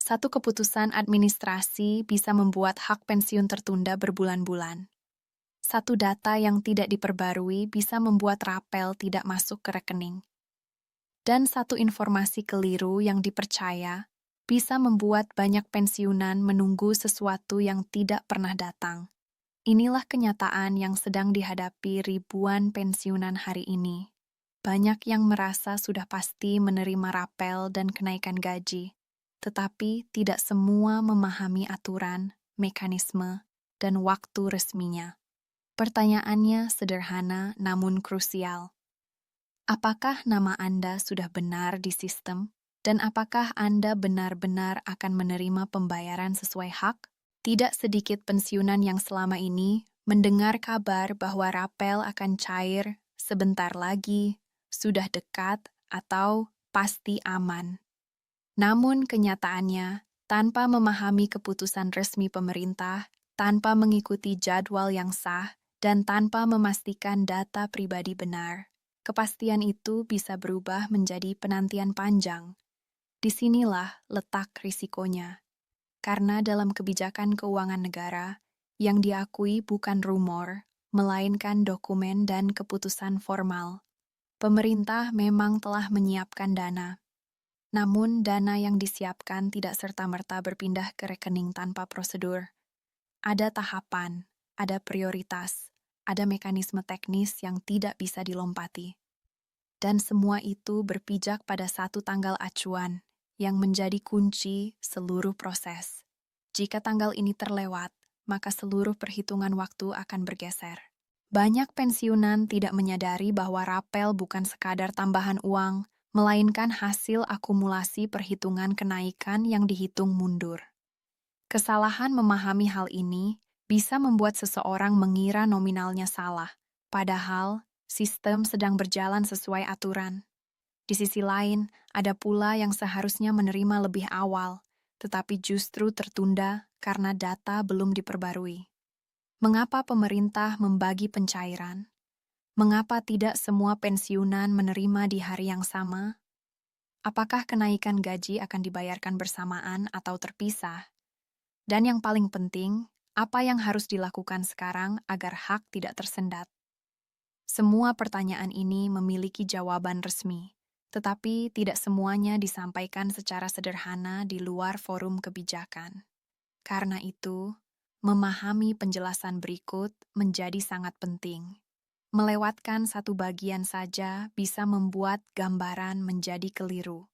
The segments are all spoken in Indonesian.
Satu keputusan administrasi bisa membuat hak pensiun tertunda berbulan-bulan. Satu data yang tidak diperbarui bisa membuat rapel tidak masuk ke rekening. Dan satu informasi keliru yang dipercaya bisa membuat banyak pensiunan menunggu sesuatu yang tidak pernah datang. Inilah kenyataan yang sedang dihadapi ribuan pensiunan hari ini. Banyak yang merasa sudah pasti menerima rapel dan kenaikan gaji, tetapi tidak semua memahami aturan, mekanisme, dan waktu resminya. Pertanyaannya sederhana namun krusial. Apakah nama Anda sudah benar di sistem? Dan apakah Anda benar-benar akan menerima pembayaran sesuai hak? Tidak sedikit pensiunan yang selama ini mendengar kabar bahwa rapel akan cair sebentar lagi, sudah dekat, atau pasti aman. Namun kenyataannya, tanpa memahami keputusan resmi pemerintah, tanpa mengikuti jadwal yang sah, dan tanpa memastikan data pribadi benar, kepastian itu bisa berubah menjadi penantian panjang. Disinilah letak risikonya. Karena dalam kebijakan keuangan negara, yang diakui bukan rumor, melainkan dokumen dan keputusan formal. Pemerintah memang telah menyiapkan dana. Namun dana yang disiapkan tidak serta-merta berpindah ke rekening tanpa prosedur. Ada tahapan, ada prioritas, ada mekanisme teknis yang tidak bisa dilompati. Dan semua itu berpijak pada satu tanggal acuan yang menjadi kunci seluruh proses. Jika tanggal ini terlewat, maka seluruh perhitungan waktu akan bergeser. Banyak pensiunan tidak menyadari bahwa rapel bukan sekadar tambahan uang, melainkan hasil akumulasi perhitungan kenaikan yang dihitung mundur. Kesalahan memahami hal ini bisa membuat seseorang mengira nominalnya salah, padahal sistem sedang berjalan sesuai aturan. Di sisi lain, ada pula yang seharusnya menerima lebih awal, tetapi justru tertunda karena data belum diperbarui. Mengapa pemerintah membagi pencairan? Mengapa tidak semua pensiunan menerima di hari yang sama? Apakah kenaikan gaji akan dibayarkan bersamaan atau terpisah? Dan yang paling penting, apa yang harus dilakukan sekarang agar hak tidak tersendat? Semua pertanyaan ini memiliki jawaban resmi, tetapi tidak semuanya disampaikan secara sederhana di luar forum kebijakan. Karena itu, memahami penjelasan berikut menjadi sangat penting. Melewatkan satu bagian saja bisa membuat gambaran menjadi keliru.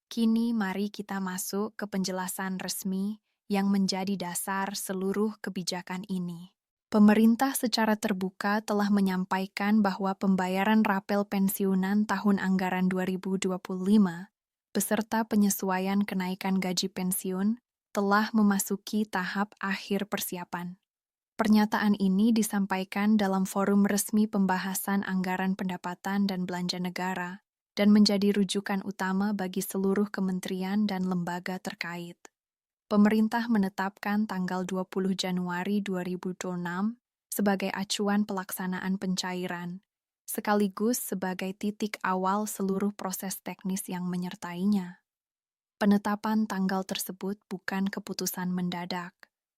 Kini mari kita masuk ke penjelasan resmi yang menjadi dasar seluruh kebijakan ini. Pemerintah secara terbuka telah menyampaikan bahwa pembayaran rapel pensiunan tahun anggaran 2025 beserta penyesuaian kenaikan gaji pensiun telah memasuki tahap akhir persiapan. Pernyataan ini disampaikan dalam forum resmi pembahasan anggaran pendapatan dan belanja negara dan menjadi rujukan utama bagi seluruh kementerian dan lembaga terkait. Pemerintah menetapkan tanggal 20 Januari 2026 sebagai acuan pelaksanaan pencairan, sekaligus sebagai titik awal seluruh proses teknis yang menyertainya. Penetapan tanggal tersebut bukan keputusan mendadak.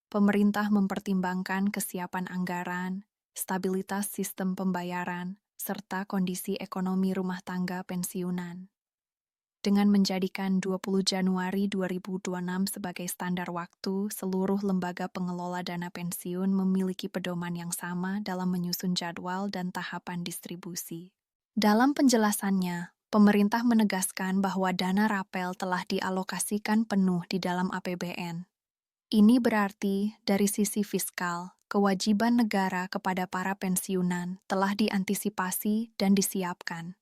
Pemerintah mempertimbangkan kesiapan anggaran, stabilitas sistem pembayaran, serta kondisi ekonomi rumah tangga pensiunan. Dengan menjadikan 20 Januari 2026 sebagai standar waktu, seluruh lembaga pengelola dana pensiun memiliki pedoman yang sama dalam menyusun jadwal dan tahapan distribusi. Dalam penjelasannya, pemerintah menegaskan bahwa dana rapel telah dialokasikan penuh di dalam APBN. Ini berarti dari sisi fiskal, kewajiban negara kepada para pensiunan telah diantisipasi dan disiapkan.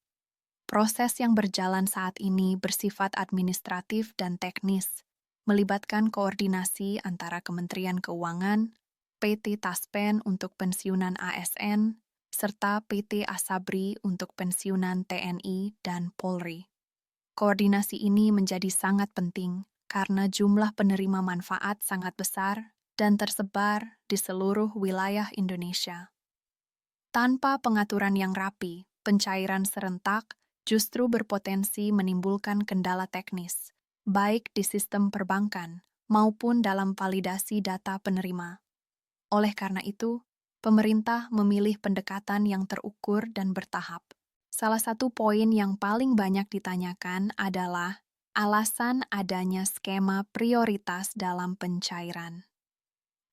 Proses yang berjalan saat ini bersifat administratif dan teknis, melibatkan koordinasi antara Kementerian Keuangan, PT Taspen untuk pensiunan ASN, serta PT Asabri untuk pensiunan TNI dan Polri. Koordinasi ini menjadi sangat penting karena jumlah penerima manfaat sangat besar dan tersebar di seluruh wilayah Indonesia. Tanpa pengaturan yang rapi, pencairan serentak justru berpotensi menimbulkan kendala teknis, baik di sistem perbankan maupun dalam validasi data penerima. Oleh karena itu, pemerintah memilih pendekatan yang terukur dan bertahap. Salah satu poin yang paling banyak ditanyakan adalah alasan adanya skema prioritas dalam pencairan.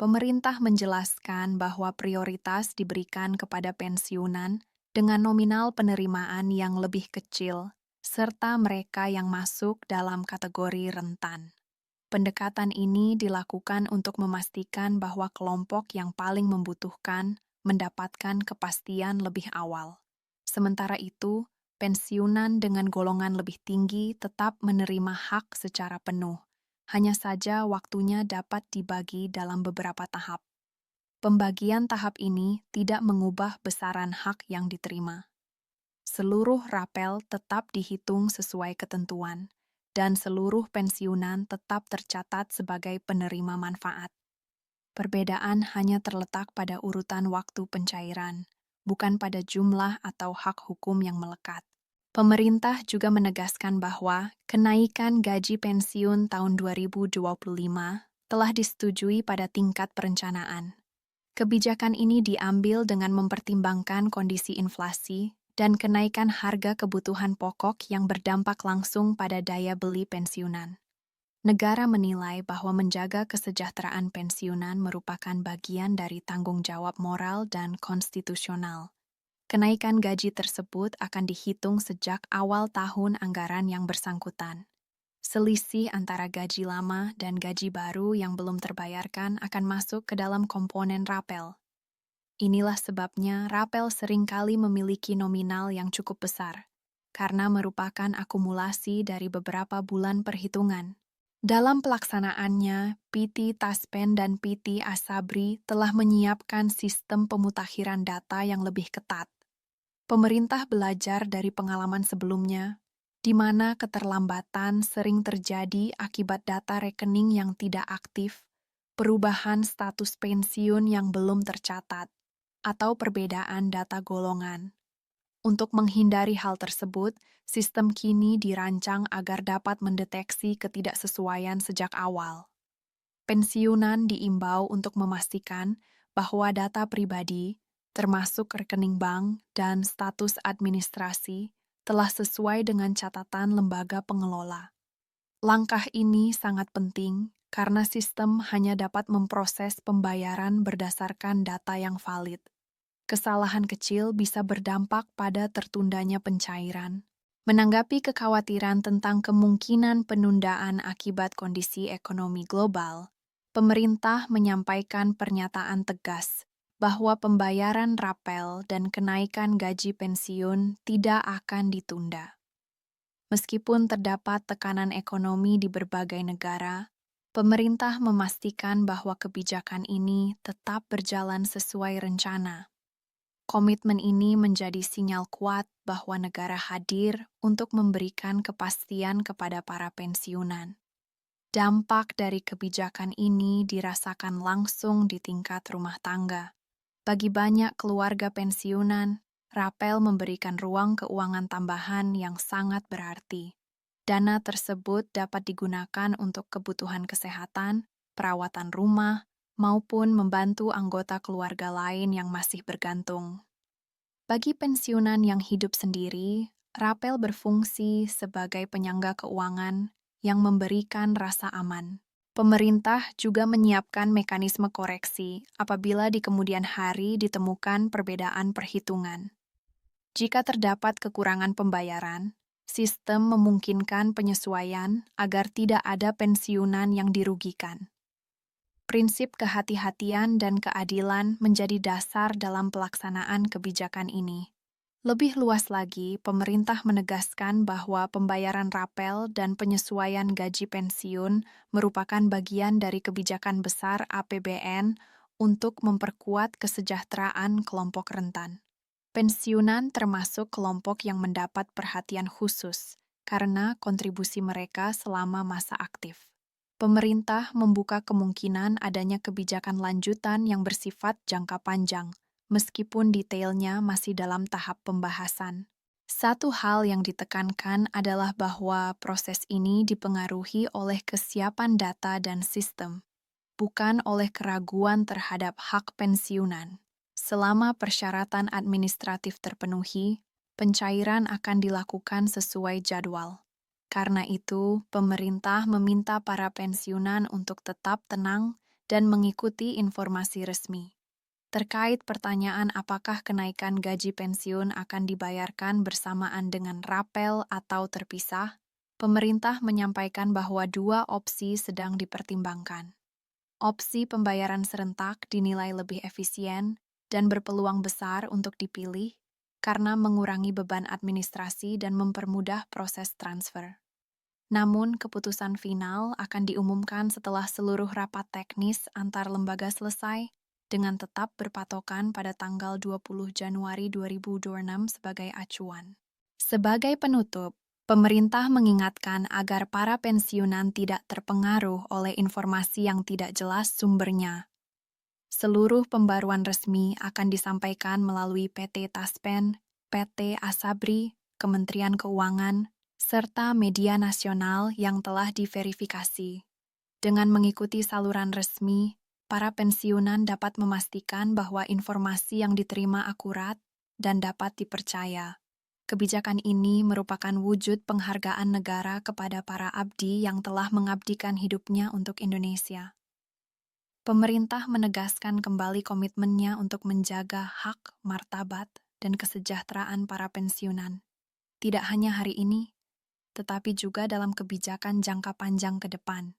Pemerintah menjelaskan bahwa prioritas diberikan kepada pensiunan dengan nominal penerimaan yang lebih kecil, serta mereka yang masuk dalam kategori rentan. Pendekatan ini dilakukan untuk memastikan bahwa kelompok yang paling membutuhkan mendapatkan kepastian lebih awal. Sementara itu, pensiunan dengan golongan lebih tinggi tetap menerima hak secara penuh. Hanya saja waktunya dapat dibagi dalam beberapa tahap. Pembagian tahap ini tidak mengubah besaran hak yang diterima. Seluruh rapel tetap dihitung sesuai ketentuan, dan seluruh pensiunan tetap tercatat sebagai penerima manfaat. Perbedaan hanya terletak pada urutan waktu pencairan, bukan pada jumlah atau hak hukum yang melekat. Pemerintah juga menegaskan bahwa kenaikan gaji pensiun tahun 2025 telah disetujui pada tingkat perencanaan. Kebijakan ini diambil dengan mempertimbangkan kondisi inflasi dan kenaikan harga kebutuhan pokok yang berdampak langsung pada daya beli pensiunan. Negara menilai bahwa menjaga kesejahteraan pensiunan merupakan bagian dari tanggung jawab moral dan konstitusional. Kenaikan gaji tersebut akan dihitung sejak awal tahun anggaran yang bersangkutan. Selisih antara gaji lama dan gaji baru yang belum terbayarkan akan masuk ke dalam komponen rapel. Inilah sebabnya rapel seringkali memiliki nominal yang cukup besar, karena merupakan akumulasi dari beberapa bulan perhitungan. Dalam pelaksanaannya, PT Taspen dan PT Asabri telah menyiapkan sistem pemutakhiran data yang lebih ketat. Pemerintah belajar dari pengalaman sebelumnya, di mana keterlambatan sering terjadi akibat data rekening yang tidak aktif, perubahan status pensiun yang belum tercatat, atau perbedaan data golongan. Untuk menghindari hal tersebut, sistem kini dirancang agar dapat mendeteksi ketidaksesuaian sejak awal. Pensiunan diimbau untuk memastikan bahwa data pribadi, termasuk rekening bank dan status administrasi, telah sesuai dengan catatan lembaga pengelola. Langkah ini sangat penting karena sistem hanya dapat memproses pembayaran berdasarkan data yang valid. Kesalahan kecil bisa berdampak pada tertundanya pencairan. Menanggapi kekhawatiran tentang kemungkinan penundaan akibat kondisi ekonomi global, pemerintah menyampaikan pernyataan tegas bahwa pembayaran rapel dan kenaikan gaji pensiun tidak akan ditunda. Meskipun terdapat tekanan ekonomi di berbagai negara, pemerintah memastikan bahwa kebijakan ini tetap berjalan sesuai rencana. Komitmen ini menjadi sinyal kuat bahwa negara hadir untuk memberikan kepastian kepada para pensiunan. Dampak dari kebijakan ini dirasakan langsung di tingkat rumah tangga. Bagi banyak keluarga pensiunan, rapel memberikan ruang keuangan tambahan yang sangat berarti. Dana tersebut dapat digunakan untuk kebutuhan kesehatan, perawatan rumah, maupun membantu anggota keluarga lain yang masih bergantung. Bagi pensiunan yang hidup sendiri, rapel berfungsi sebagai penyangga keuangan yang memberikan rasa aman. Pemerintah juga menyiapkan mekanisme koreksi apabila di kemudian hari ditemukan perbedaan perhitungan. Jika terdapat kekurangan pembayaran, sistem memungkinkan penyesuaian agar tidak ada pensiunan yang dirugikan. Prinsip kehati-hatian dan keadilan menjadi dasar dalam pelaksanaan kebijakan ini. Lebih luas lagi, pemerintah menegaskan bahwa pembayaran rapel dan penyesuaian gaji pensiun merupakan bagian dari kebijakan besar APBN untuk memperkuat kesejahteraan kelompok rentan. Pensiunan termasuk kelompok yang mendapat perhatian khusus karena kontribusi mereka selama masa aktif. Pemerintah membuka kemungkinan adanya kebijakan lanjutan yang bersifat jangka panjang, meskipun detailnya masih dalam tahap pembahasan. Satu hal yang ditekankan adalah bahwa proses ini dipengaruhi oleh kesiapan data dan sistem, bukan oleh keraguan terhadap hak pensiunan. Selama persyaratan administratif terpenuhi, pencairan akan dilakukan sesuai jadwal. Karena itu, pemerintah meminta para pensiunan untuk tetap tenang dan mengikuti informasi resmi. Terkait pertanyaan apakah kenaikan gaji pensiun akan dibayarkan bersamaan dengan rapel atau terpisah, pemerintah menyampaikan bahwa dua opsi sedang dipertimbangkan. Opsi pembayaran serentak dinilai lebih efisien dan berpeluang besar untuk dipilih karena mengurangi beban administrasi dan mempermudah proses transfer. Namun, keputusan final akan diumumkan setelah seluruh rapat teknis antar lembaga selesai dengan tetap berpatokan pada tanggal 20 Januari 2026 sebagai acuan. Sebagai penutup, pemerintah mengingatkan agar para pensiunan tidak terpengaruh oleh informasi yang tidak jelas sumbernya. Seluruh pembaruan resmi akan disampaikan melalui PT Taspen, PT Asabri, Kementerian Keuangan, serta media nasional yang telah diverifikasi. Dengan mengikuti saluran resmi, para pensiunan dapat memastikan bahwa informasi yang diterima akurat dan dapat dipercaya. Kebijakan ini merupakan wujud penghargaan negara kepada para abdi yang telah mengabdikan hidupnya untuk Indonesia. Pemerintah menegaskan kembali komitmennya untuk menjaga hak, martabat, dan kesejahteraan para pensiunan. Tidak hanya hari ini, tetapi juga dalam kebijakan jangka panjang ke depan.